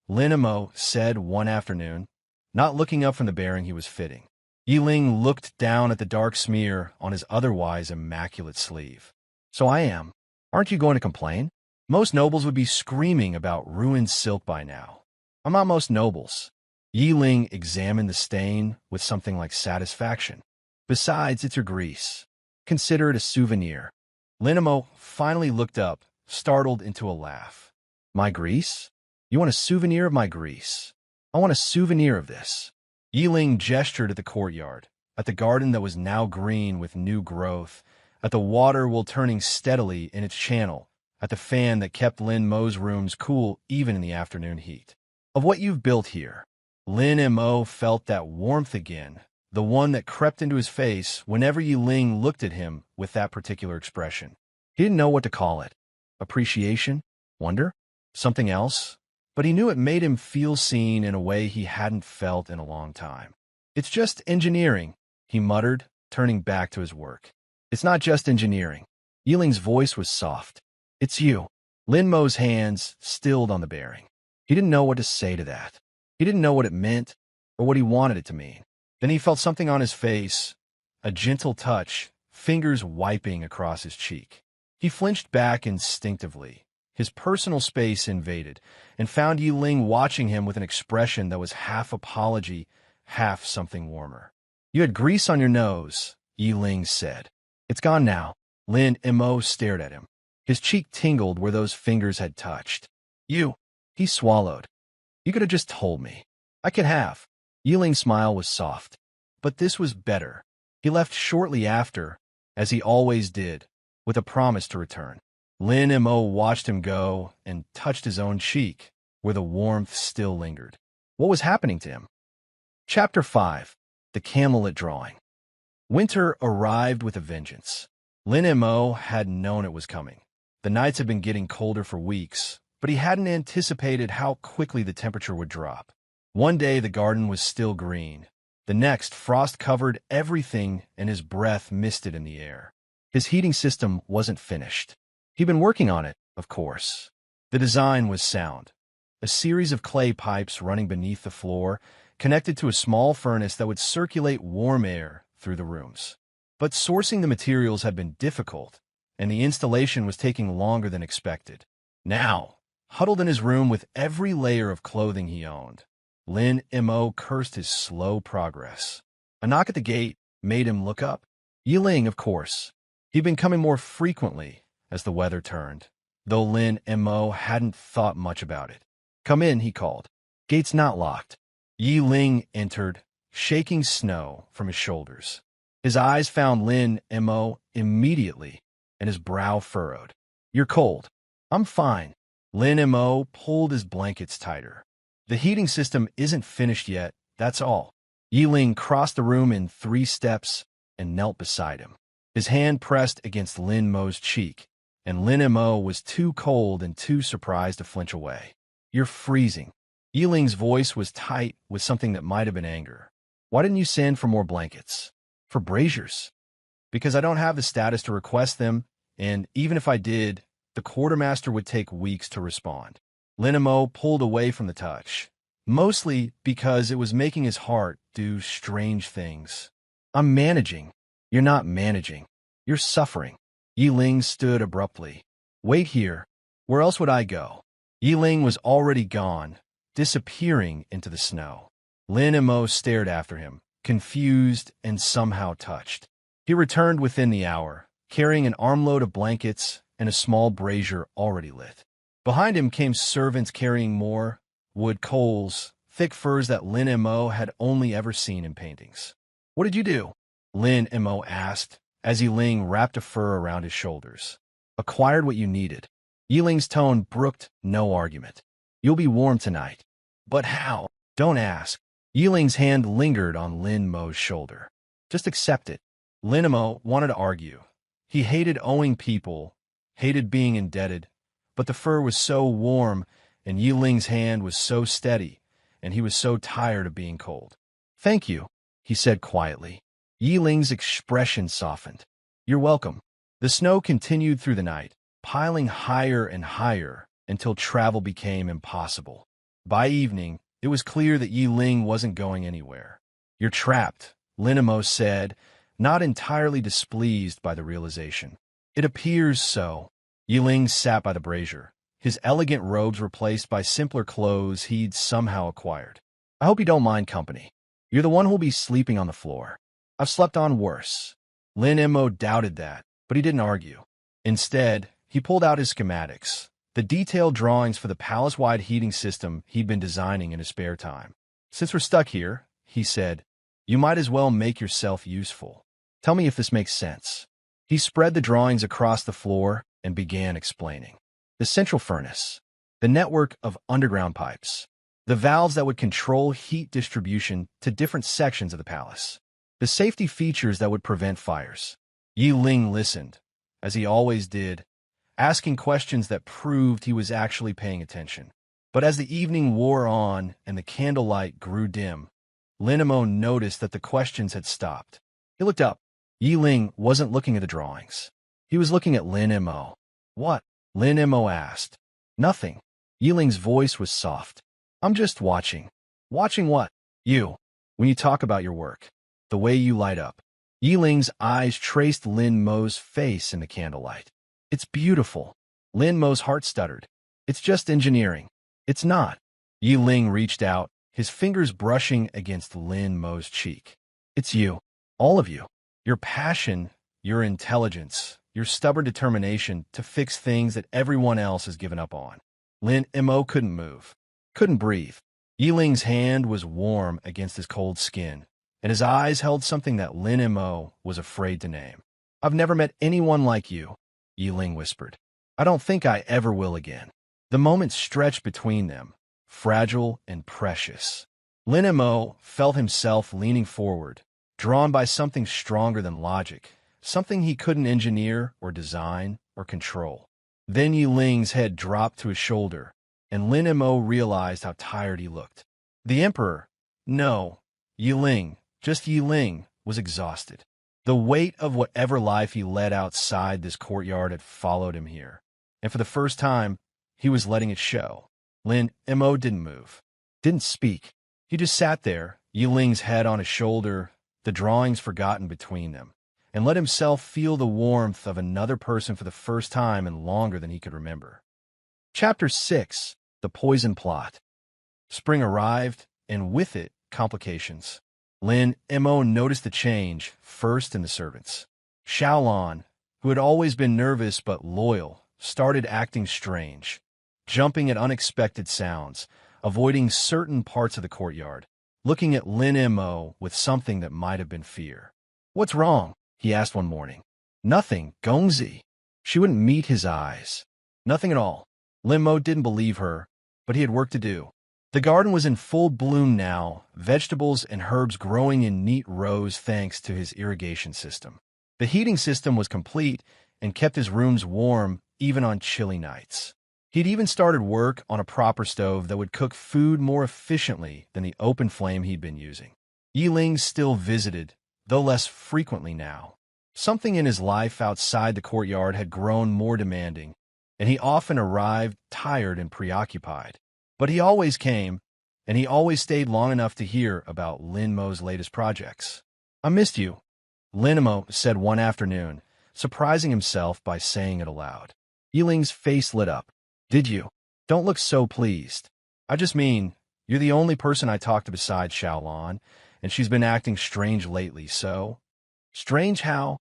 Lin Mo said one afternoon, not looking up from the bearing he was fitting. Yi Ling looked down at the dark smear on his otherwise immaculate sleeve. So I am. Aren't you going to complain? Most nobles would be screaming about ruined silk by now. I'm not most nobles. Yi Ling examined the stain with something like satisfaction. Besides, it's your grease. Consider it a souvenir. Lin Mo finally looked up, startled into a laugh. My grease? You want a souvenir of my grease? I want a souvenir of this. Yi Ling gestured at the courtyard, at the garden that was now green with new growth, at the water while turning steadily in its channel, at the fan that kept Lin Mo's rooms cool even in the afternoon heat. Of what you've built here. Lin Mo felt that warmth again, the one that crept into his face whenever Yi Ling looked at him with that particular expression. He didn't know what to call it. Appreciation? Wonder? Something else? But he knew it made him feel seen in a way he hadn't felt in a long time. It's just engineering, he muttered, turning back to his work. It's not just engineering. Yi Ling's voice was soft. It's you. Lin Mo's hands stilled on the bearing. He didn't know what to say to that. He didn't know what it meant or what he wanted it to mean. Then he felt something on his face, a gentle touch, fingers wiping across his cheek. He flinched back instinctively. His personal space invaded, and found Yi Ling watching him with an expression that was half apology, half something warmer. You had grease on your nose, Yi Ling said. It's gone now. Lin Mo stared at him. His cheek tingled where those fingers had touched. You. He swallowed. You could have just told me. I could have. Yi Ling's smile was soft. But this was better. He left shortly after, as he always did, with a promise to return. Lin Mo watched him go and touched his own cheek, where the warmth still lingered. What was happening to him? Chapter 5. The Candlelit Drawing. Winter arrived with a vengeance. Lin Mo hadn't known it was coming. The nights had been getting colder for weeks, but he hadn't anticipated how quickly the temperature would drop. One day the garden was still green. The next, frost covered everything and his breath misted in the air. His heating system wasn't finished. He'd been working on it, of course. The design was sound. A series of clay pipes running beneath the floor, connected to a small furnace that would circulate warm air through the rooms. But sourcing the materials had been difficult, and the installation was taking longer than expected. Now, huddled in his room with every layer of clothing he owned, Lin Mo cursed his slow progress. A knock at the gate made him look up. Yi Ling, of course. He'd been coming more frequently as the weather turned, though Lin Mo hadn't thought much about it. Come in, he called. Gate's not locked. Yi Ling entered, shaking snow from his shoulders. His eyes found Lin Mo immediately, and his brow furrowed. You're cold. I'm fine. Lin Mo pulled his blankets tighter. The heating system isn't finished yet, that's all. Yi Ling crossed the room in 3 steps and knelt beside him. His hand pressed against Lin Mo's cheek, and Lin Mo was too cold and too surprised to flinch away. You're freezing. Yi Ling's voice was tight with something that might have been anger. Why didn't you send for more blankets? For braziers. Because I don't have the status to request them, and even if I did, the quartermaster would take weeks to respond. Lin Mo pulled away from the touch. mostly because it was making his heart do strange things. I'm managing. You're not managing. You're suffering. Yiling stood abruptly. Wait here. Where else would I go? Yiling was already gone, disappearing into the snow. Lin and Mo stared after him, confused and somehow touched. He returned within the hour, carrying an armload of blankets and a small brazier already lit. Behind him came servants carrying more wood, coals, thick furs that Lin and Mo had only ever seen in paintings. What did you do? Lin and Mo asked, as Yiling wrapped a fur around his shoulders. Acquired what you needed. Yiling's tone brooked no argument. You'll be warm tonight. But how? Don't ask. Yiling's hand lingered on Lin Mo's shoulder. Just accept it. Lin Mo wanted to argue. He hated owing people, hated being indebted, but the fur was so warm and Yiling's hand was so steady, and he was so tired of being cold. Thank you, he said quietly. Yiling's expression softened. You're welcome. The snow continued through the night, piling higher and higher until travel became impossible. By evening, it was clear that Yiling wasn't going anywhere. You're trapped, Lin Mo said, not entirely displeased by the realization. It appears so. Yiling sat by the brazier, his elegant robes replaced by simpler clothes he'd somehow acquired. I hope you don't mind company. You're the one who'll be sleeping on the floor. I've slept on worse. Lin Mo doubted that, but he didn't argue. Instead, he pulled out his schematics, the detailed drawings for the palace-wide heating system he'd been designing in his spare time. Since we're stuck here, he said, you might as well make yourself useful. Tell me if this makes sense. He spread the drawings across the floor and began explaining. The central furnace, the network of underground pipes, the valves that would control heat distribution to different sections of the palace, the safety features that would prevent fires. Yiling listened, as he always did, asking questions that proved he was actually paying attention. But as the evening wore on and the candlelight grew dim, Lin Mo noticed that the questions had stopped. He looked up. Yiling wasn't looking at the drawings. He was looking at Lin Mo. What? Lin Mo asked. Nothing. Yiling's voice was soft. I'm just watching. Watching what? You. When you talk about your work. The way you light up. Yiling's eyes traced Lin Mo's face in the candlelight. It's beautiful. Lin Mo's heart stuttered. It's just engineering. It's not. Yiling reached out, his fingers brushing against Lin Mo's cheek. It's you. All of you. Your passion, your intelligence, your stubborn determination to fix things that everyone else has given up on. Lin Mo couldn't move, couldn't breathe. Yiling's hand was warm against his cold skin, and his eyes held something that Lin Mo was afraid to name. I've never met anyone like you, Yiling whispered. I don't think I ever will again. The moment stretched between them, fragile and precious. Lin Mo felt himself leaning forward, drawn by something stronger than logic, something he couldn't engineer or design or control. Then Yiling's head dropped to his shoulder, and Lin Mo realized how tired he looked. The Emperor, no, Yiling, just Yiling, was exhausted. The weight of whatever life he led outside this courtyard had followed him here, and for the first time, he was letting it show. Lin Mo didn't move, didn't speak. He just sat there, Yiling's head on his shoulder, the drawings forgotten between them, and let himself feel the warmth of another person for the first time in longer than he could remember. Chapter 6. The Poison Plot. Spring arrived, and with it, complications. Lin Mo noticed the change, first in the servants. Xiaolan, who had always been nervous but loyal, started acting strange, jumping at unexpected sounds, avoiding certain parts of the courtyard, looking at Lin Mo with something that might have been fear. What's wrong? He asked one morning. Nothing, Gongzi. She wouldn't meet his eyes. Nothing at all. Lin Mo didn't believe her, but he had work to do. The garden was in full bloom now, vegetables and herbs growing in neat rows thanks to his irrigation system. The heating system was complete and kept his rooms warm even on chilly nights. He'd even started work on a proper stove that would cook food more efficiently than the open flame he'd been using. Yiling still visited, though less frequently now. Something in his life outside the courtyard had grown more demanding, and he often arrived tired and preoccupied. But he always came, and he always stayed long enough to hear about Lin Mo's latest projects. I missed you, Lin Mo said one afternoon, surprising himself by saying it aloud. Yiling's face lit up. Did you? Don't look so pleased. I just mean, you're the only person I talk to besides Xiaolan, and she's been acting strange lately, so... Strange how?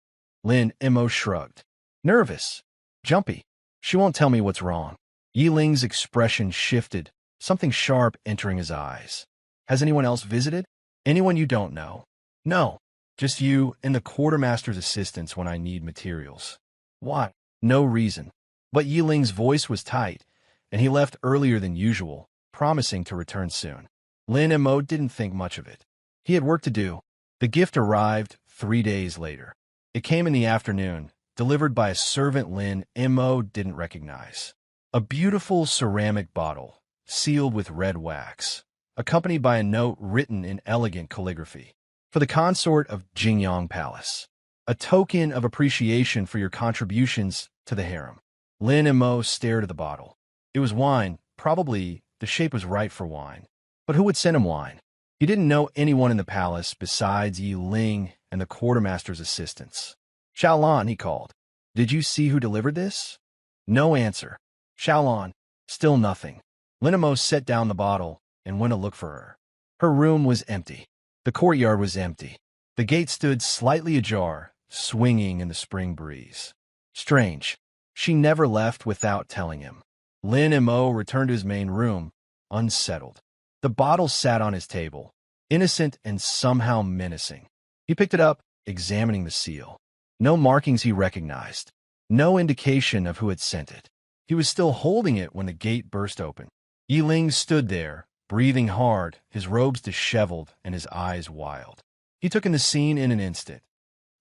Lin Mo shrugged. Nervous. Jumpy. She won't tell me what's wrong. Yiling's expression shifted, something sharp entering his eyes. Has anyone else visited? Anyone you don't know? No. Just you and the quartermaster's assistants when I need materials. Why? No reason. But Yiling's voice was tight, and he left earlier than usual, promising to return soon. Lin Mo didn't think much of it. He had work to do. The gift arrived 3 days later. It came in the afternoon, delivered by a servant Lin Mo didn't recognize. A beautiful ceramic bottle, sealed with red wax, accompanied by a note written in elegant calligraphy. For the consort of Jingyang Palace. A token of appreciation for your contributions to the harem. Lin Mo stared at the bottle. It was wine. Probably the shape was right for wine. But who would send him wine? He didn't know anyone in the palace besides Yi Ling and the quartermaster's assistants. Xiaolan, he called. Did you see who delivered this? No answer. Xiaolan. Still nothing. Lin Mo set down the bottle and went to look for her. Her room was empty. The courtyard was empty. The gate stood slightly ajar, swinging in the spring breeze. Strange. She never left without telling him. Lin Mo returned to his main room, unsettled. The bottle sat on his table, innocent and somehow menacing. He picked it up, examining the seal. No markings he recognized. No indication of who had sent it. He was still holding it when the gate burst open. Yi Ling stood there, breathing hard, his robes disheveled and his eyes wild. He took in the scene in an instant.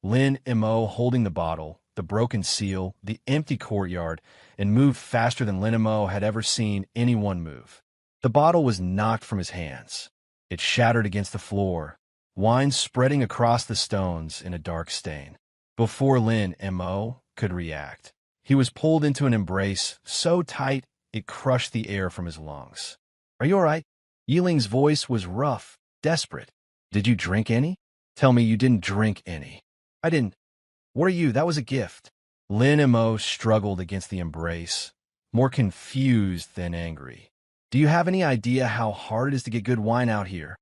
Lin Mo holding the bottle, the broken seal, the empty courtyard, and moved faster than Lin Mo had ever seen anyone move. The bottle was knocked from his hands. It shattered against the floor, wine spreading across the stones in a dark stain. Before Lin Mo could react, he was pulled into an embrace so tight it crushed the air from his lungs. Are you all right? Yiling's voice was rough, desperate. Did you drink any? Tell me you didn't drink any. I didn't. What are you? That was a gift. Lin Mo struggled against the embrace, more confused than angry. Do you have any idea how hard it is to get good wine out here?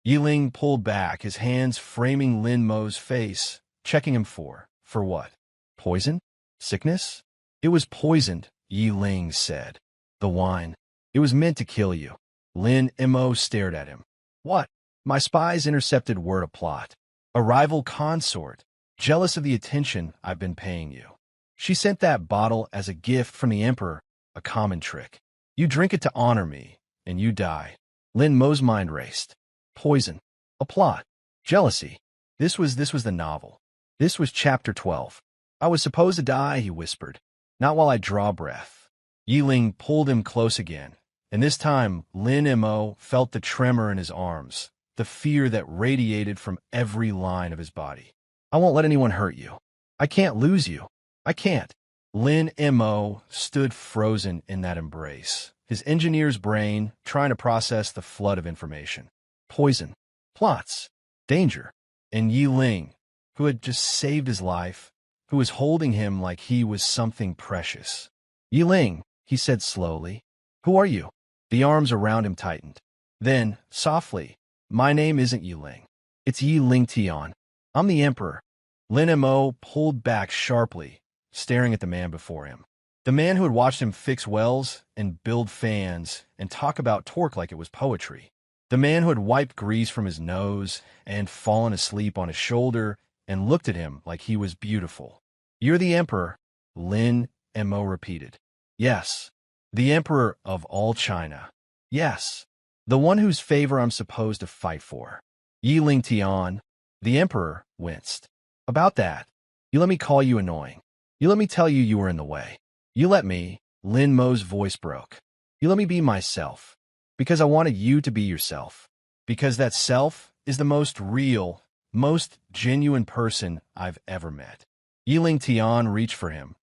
Yiling pulled back, his hands framing Lin Mo's face, checking him for what? Poison? Sickness? It was poisoned, Yiling said. The wine. It was meant to kill you. Lin Mo stared at him. What? My spies intercepted word of plot. A rival consort, jealous of the attention I've been paying you. She sent that bottle as a gift from the emperor, a common trick. You drink it to honor me, and you die. Lin Mo's mind raced. Poison. A plot. Jealousy. This was the novel. This was chapter 12. I was supposed to die, he whispered. Not while I draw breath. Yiling pulled him close again, and this time Lin Mo felt the tremor in his arms, the fear that radiated from every line of his body. I won't let anyone hurt you. I can't lose you. I can't. Lin Mo stood frozen in that embrace, his engineer's brain trying to process the flood of information. Poison, plots, danger, and Yi Ling, who had just saved his life, who was holding him like he was something precious. Yi Ling, he said slowly. Who are you? The arms around him tightened. Then, softly, my name isn't Yi Ling. It's Yi Ling Tian. I'm the emperor. Lin Mo pulled back sharply, staring at the man before him. The man who had watched him fix wells and build fans and talk about torque like it was poetry. The man who had wiped grease from his nose and fallen asleep on his shoulder and looked at him like he was beautiful. You're the emperor, Lin Mo repeated. Yes, the emperor of all China. Yes, the one whose favor I'm supposed to fight for. Yi Ling Tian, the emperor, winced. About that, you let me call you annoying. You let me tell you were in the way. You let me, Lin Mo's voice broke. You let me be myself. Because I wanted you to be yourself. Because that self is the most real, most genuine person I've ever met. Yi Ling Tian reached for him,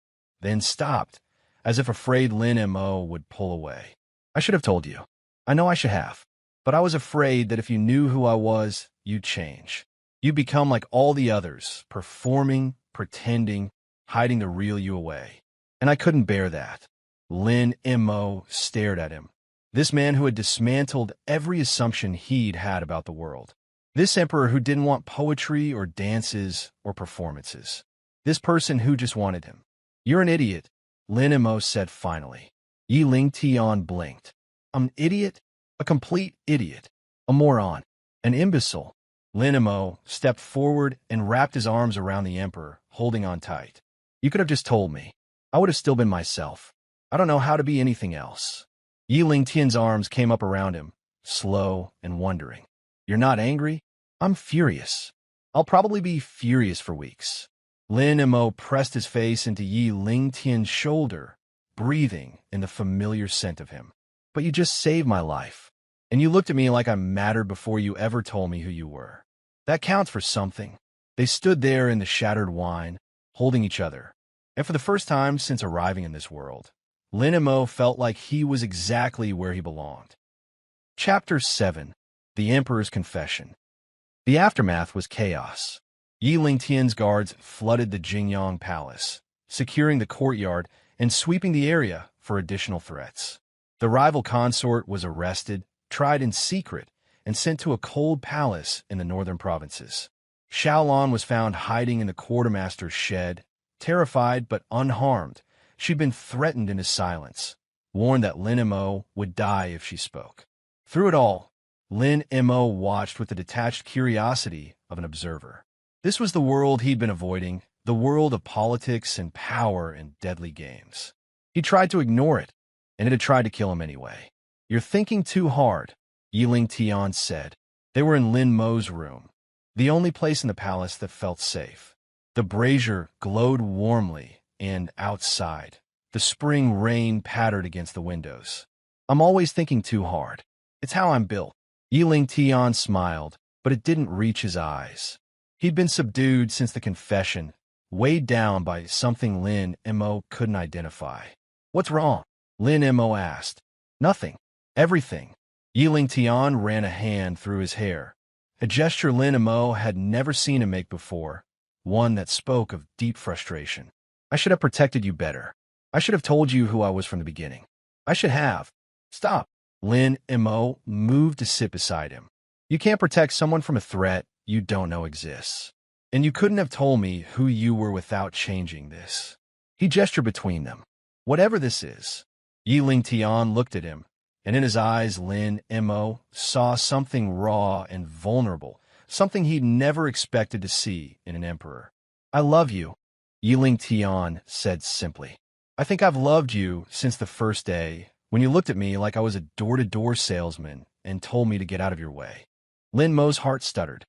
then stopped, as if afraid Lin Mo would pull away. I should have told you. I know I should have. But I was afraid that if you knew who I was, you'd change. You'd become like all the others, performing, pretending, hiding the real you away. And I couldn't bear that. Lin Mo stared at him. This man who had dismantled every assumption he'd had about the world. This emperor who didn't want poetry or dances or performances. This person who just wanted him. You're an idiot, Lin Mo said finally. Yi Ling Tian blinked. I'm an idiot? A complete idiot. A moron. An imbecile. Lin Mo stepped forward and wrapped his arms around the emperor, holding on tight. You could have just told me. I would have still been myself. I don't know how to be anything else. Yi Ling Tian's arms came up around him, slow and wondering. You're not angry? I'm furious. I'll probably be furious for weeks. Lin Mo pressed his face into Yi Ling Tian's shoulder, breathing in the familiar scent of him. But you just saved my life. And you looked at me like I mattered before you ever told me who you were. That counts for something. They stood there in the shattered wine, holding each other. And for the first time since arriving in this world, Lin Mo felt like he was exactly where he belonged. Chapter 7. The Emperor's Confession. The aftermath was chaos. Yi Ling Tian's guards flooded the Jingyang Palace, securing the courtyard and sweeping the area for additional threats. The rival consort was arrested, tried in secret, and sent to a cold palace in the northern provinces. Xiaolan was found hiding in the quartermaster's shed, terrified but unharmed. She'd been threatened into silence, warned that Lin Mo would die if she spoke. Through it all, Lin Mo watched with the detached curiosity of an observer. This was the world he'd been avoiding, the world of politics and power and deadly games. He tried to ignore it, and it had tried to kill him anyway. You're thinking too hard, Yi Ling Tian said. They were in Lin Mo's room, the only place in the palace that felt safe. The brazier glowed warmly, and outside, the spring rain pattered against the windows. I'm always thinking too hard. It's how I'm built. Yi Ling Tian smiled, but it didn't reach his eyes. He'd been subdued since the confession, weighed down by something Lin Mo couldn't identify. What's wrong? Lin Mo asked. Nothing. Everything. Yi Ling Tian ran a hand through his hair, a gesture Lin Mo had never seen him make before, one that spoke of deep frustration. I should have protected you better. I should have told you who I was from the beginning. I should have. Stop. Lin Mo moved to sit beside him. You can't protect someone from a threat you don't know exists. And you couldn't have told me who you were without changing this. He gestured between them. Whatever this is. Yi Ling Tian looked at him, and in his eyes Lin Mo saw something raw and vulnerable, something he'd never expected to see in an emperor. I love you, Yi Ling Tian said simply. I think I've loved you since the first day, when you looked at me like I was a door-to-door salesman and told me to get out of your way. Lin Mo's heart stuttered.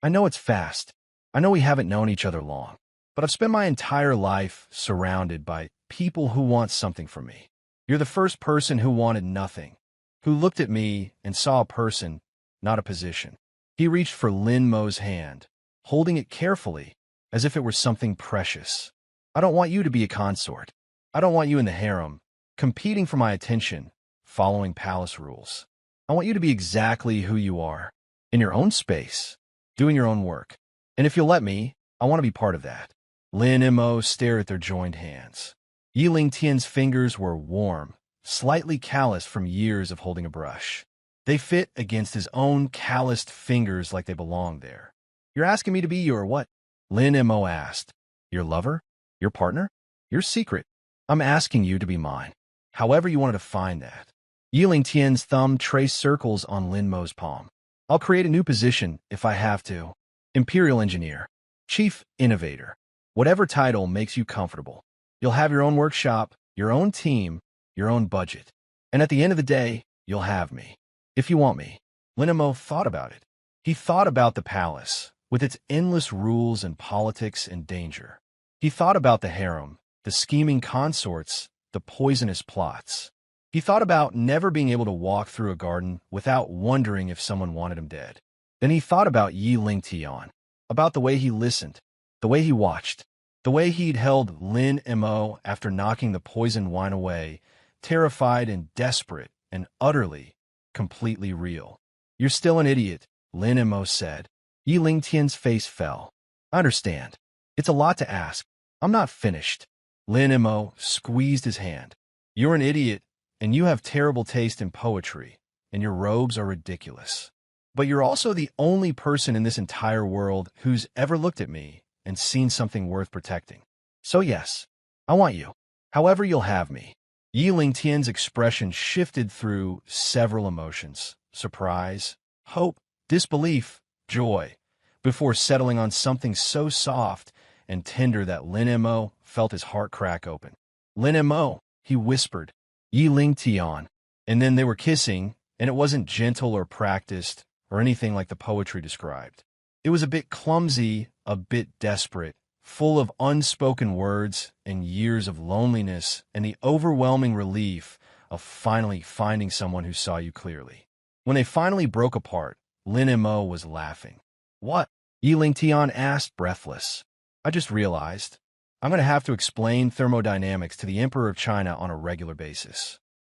I know it's fast. I know we haven't known each other long, but I've spent my entire life surrounded by people who want something from me. You're the first person who wanted nothing, who looked at me and saw a person, not a position. He reached for Lin Mo's hand, holding it carefully, as if it were something precious. I don't want you to be a consort. I don't want you in the harem, competing for my attention, following palace rules. I want you to be exactly who you are, in your own space, doing your own work. And if you'll let me, I want to be part of that. Lin Mo stared at their joined hands. Yi Ling Tian's fingers were warm, slightly calloused from years of holding a brush. They fit against his own calloused fingers like they belonged there. You're asking me to be your what? Lin Mo asked. Your lover? Your partner? Your secret? I'm asking you to be mine. However you want to define that. Yi Ling Tian's thumb traced circles on Lin Mo's palm. I'll create a new position if I have to. Imperial Engineer. Chief Innovator. Whatever title makes you comfortable. You'll have your own workshop, your own team, your own budget. And at the end of the day, you'll have me. If you want me. Lin Mo thought about it. He thought about the palace, with its endless rules and politics and danger. He thought about the harem, the scheming consorts, the poisonous plots. He thought about never being able to walk through a garden without wondering if someone wanted him dead. Then he thought about Yi Ling Tian, about the way he listened, the way he watched, the way he'd held Lin Mo after knocking the poisoned wine away, terrified and desperate and utterly completely real. You're still an idiot, Lin Mo said. Yi Lingtian's face fell. I understand. It's a lot to ask. I'm not finished. Lin Mo squeezed his hand. You're an idiot, and you have terrible taste in poetry, and your robes are ridiculous. But you're also the only person in this entire world who's ever looked at me and seen something worth protecting. So yes, I want you. However you'll have me. Yi Lingtian's expression shifted through several emotions: surprise, hope, disbelief, joy, before settling on something so soft and tender that Lin Mo felt his heart crack open. Lin Mo, he whispered, Yi Lingtian. And then they were kissing, and it wasn't gentle or practiced or anything like the poetry described. It was a bit clumsy, a bit desperate, full of unspoken words and years of loneliness and the overwhelming relief of finally finding someone who saw you clearly. When they finally broke apart, Lin Mo was laughing. What? Yi Lingtian asked, breathless. I just realized. I'm going to have to explain thermodynamics to the Emperor of China on a regular basis.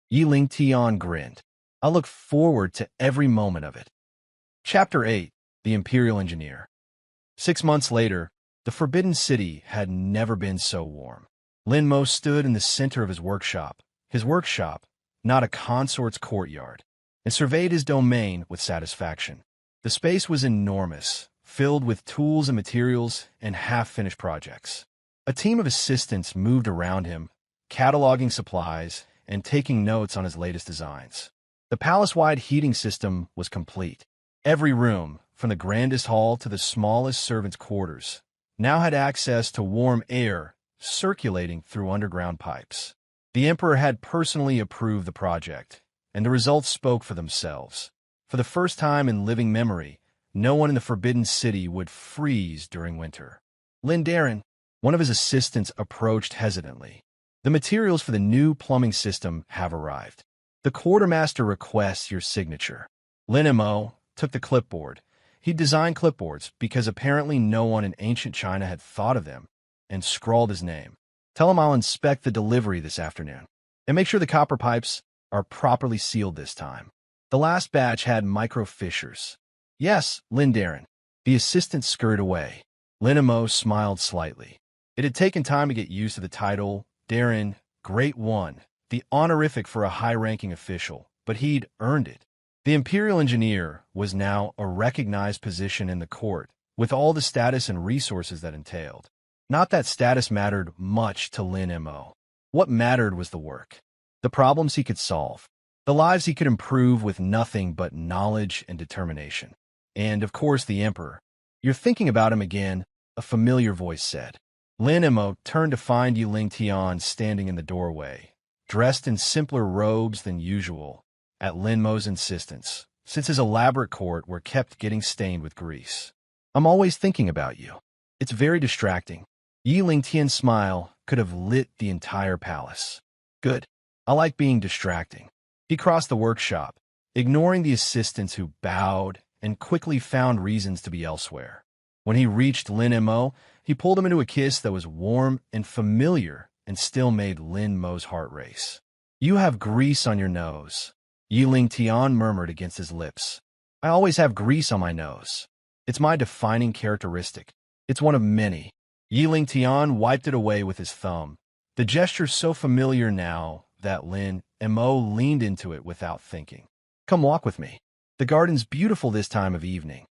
Yi Lingtian grinned. I look forward to every moment of it. Chapter 8. The Imperial Engineer. 6 months later, the Forbidden City had never been so warm. Lin Mo stood in the center of his workshop, not a consort's courtyard, and surveyed his domain with satisfaction. The space was enormous, filled with tools and materials and half-finished projects. A team of assistants moved around him, cataloging supplies and taking notes on his latest designs. The palace-wide heating system was complete. Every room, from the grandest hall to the smallest servants' quarters, now had access to warm air circulating through underground pipes. The emperor had personally approved the project, and the results spoke for themselves. For the first time in living memory, no one in the Forbidden City would freeze during winter. Lin Darren, one of his assistants, approached hesitantly. The materials for the new plumbing system have arrived. The quartermaster requests your signature. Lin Mo took the clipboard. He designed clipboards because apparently no one in ancient China had thought of them, and scrawled his name. Tell him I'll inspect the delivery this afternoon, and make sure the copper pipes are properly sealed this time. The last batch had micro fissures. Yes, Lin Darren. The assistant scurried away. Lin Mo smiled slightly. It had taken time to get used to the title, Darren, Great One, the honorific for a high-ranking official, but he'd earned it. The Imperial Engineer was now a recognized position in the court, with all the status and resources that entailed. Not that status mattered much to Lin Mo. What mattered was the work, the problems he could solve, the lives he could improve with nothing but knowledge and determination. And, of course, the Emperor. You're thinking about him again, a familiar voice said. Lin Mo turned to find Yi Lingtian standing in the doorway, dressed in simpler robes than usual, at Lin Mo's insistence, since his elaborate court were kept getting stained with grease. I'm always thinking about you. It's very distracting. Yi Lingtian's smile could have lit the entire palace. Good. I like being distracting. He crossed the workshop, ignoring the assistants who bowed and quickly found reasons to be elsewhere. When he reached Lin Mo, he pulled him into a kiss that was warm and familiar and still made Lin Mo's heart race. You have grease on your nose, Yi Lingtian murmured against his lips. I always have grease on my nose. It's my defining characteristic. It's one of many. Yi Lingtian wiped it away with his thumb, the gesture so familiar now that Lin Mo leaned into it without thinking. Come walk with me. The garden's beautiful this time of evening.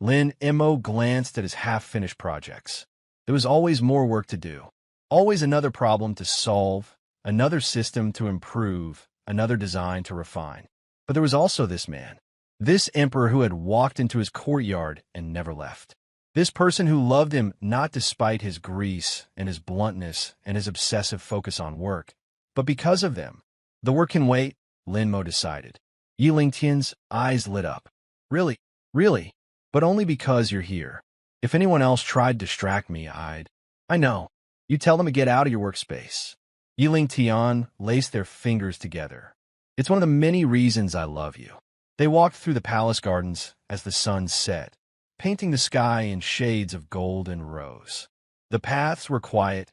Lin Mo glanced at his half-finished projects. There was always more work to do. Always another problem to solve, another system to improve, another design to refine. But there was also this man, this emperor who had walked into his courtyard and never left. This person who loved him not despite his grease and his bluntness and his obsessive focus on work, but because of them. The work can wait, Lin Mo decided. Yi Lingtian's eyes lit up. Really? Really? But only because you're here. If anyone else tried to distract me, I know. You tell them to get out of your workspace. Yi Lingtian laced their fingers together. It's one of the many reasons I love you. They walked through the palace gardens as the sun set, painting the sky in shades of gold and rose. The paths were quiet.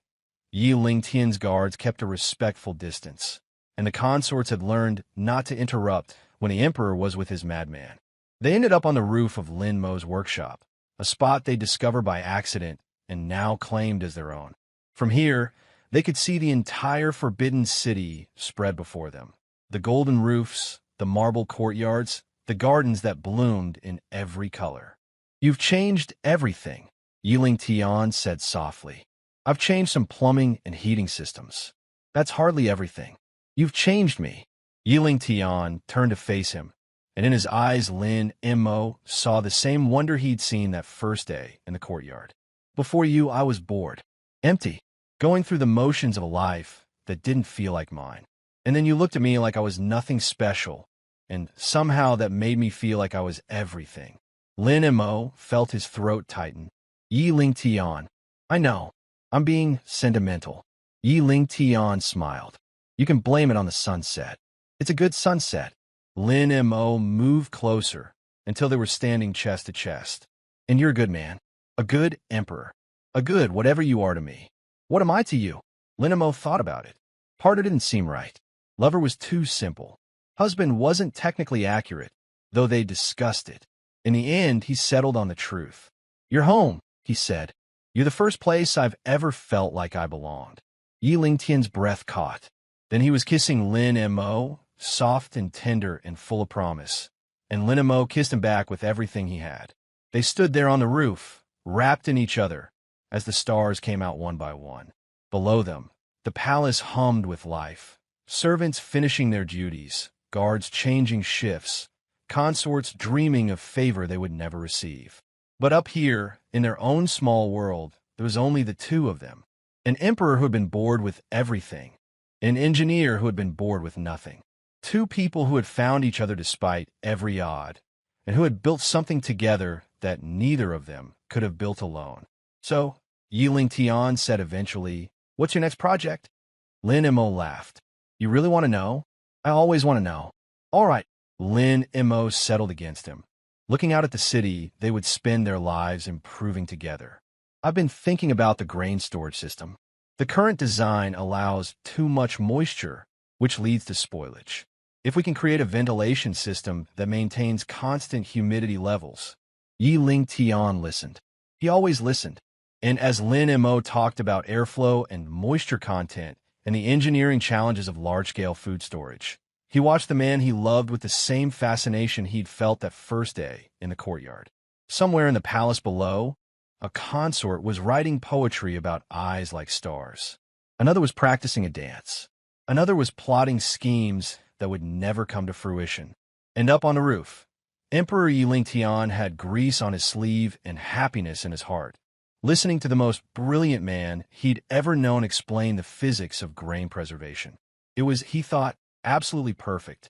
Yi Lingtian's guards kept a respectful distance, and the consorts had learned not to interrupt when the Emperor was with his madman. They ended up on the roof of Lin Mo's workshop, a spot they discovered by accident and now claimed as their own. From here, they could see the entire Forbidden City spread before them. The golden roofs, the marble courtyards, the gardens that bloomed in every color. "You've changed everything," Yiling Tian said softly. "I've changed some plumbing and heating systems. That's hardly everything. You've changed me." Yiling Tian turned to face him, and in his eyes Lin Mo saw the same wonder he'd seen that first day in the courtyard. "Before you, I was bored, empty, going through the motions of a life that didn't feel like mine. And then you looked at me like I was nothing special, and somehow that made me feel like I was everything." Lin Mo felt his throat tighten. Yiling Tian, "I know, I'm being sentimental." Yiling Tian smiled. "You can blame it on the sunset. It's a good sunset." Lin Mo moved closer until they were standing chest to chest. "And you're a good man, a good emperor, a good whatever you are to me." "What am I to you?" Lin Mo thought about it. Partner didn't seem right. Lover was too simple. Husband wasn't technically accurate, though they discussed it. In the end, he settled on the truth. "You're home," he said. "You're the first place I've ever felt like I belonged." Yiling Tian's breath caught. Then he was kissing Lin Mo, soft and tender and full of promise. And Lin Mo kissed him back with everything he had. They stood there on the roof, wrapped in each other, as the stars came out one by one. Below them, the palace hummed with life. Servants finishing their duties, guards changing shifts, consorts dreaming of favor they would never receive. But up here, in their own small world, there was only the two of them. An emperor who had been bored with everything, an engineer who had been bored with nothing. Two people who had found each other despite every odd, and who had built something together that neither of them could have built alone. "So," Yiling Tian said eventually, "what's your next project?" Lin Mo laughed. "You really want to know? I always want to know." "All right." Lin Mo settled against him. Looking out at the city, they would spend their lives improving together. "I've been thinking about the grain storage system. The current design allows too much moisture, which leads to spoilage. If we can create a ventilation system that maintains constant humidity levels." Yiling Tian listened. He always listened. And as Lin Mo talked about airflow and moisture content and the engineering challenges of large-scale food storage, he watched the man he loved with the same fascination he'd felt that first day in the courtyard. Somewhere in the palace below, a consort was writing poetry about eyes like stars. Another was practicing a dance. Another was plotting schemes that would never come to fruition. And up on the roof, Emperor Yiling Tian had grease on his sleeve and happiness in his heart, listening to the most brilliant man he'd ever known explain the physics of grain preservation. It was, he thought, absolutely perfect.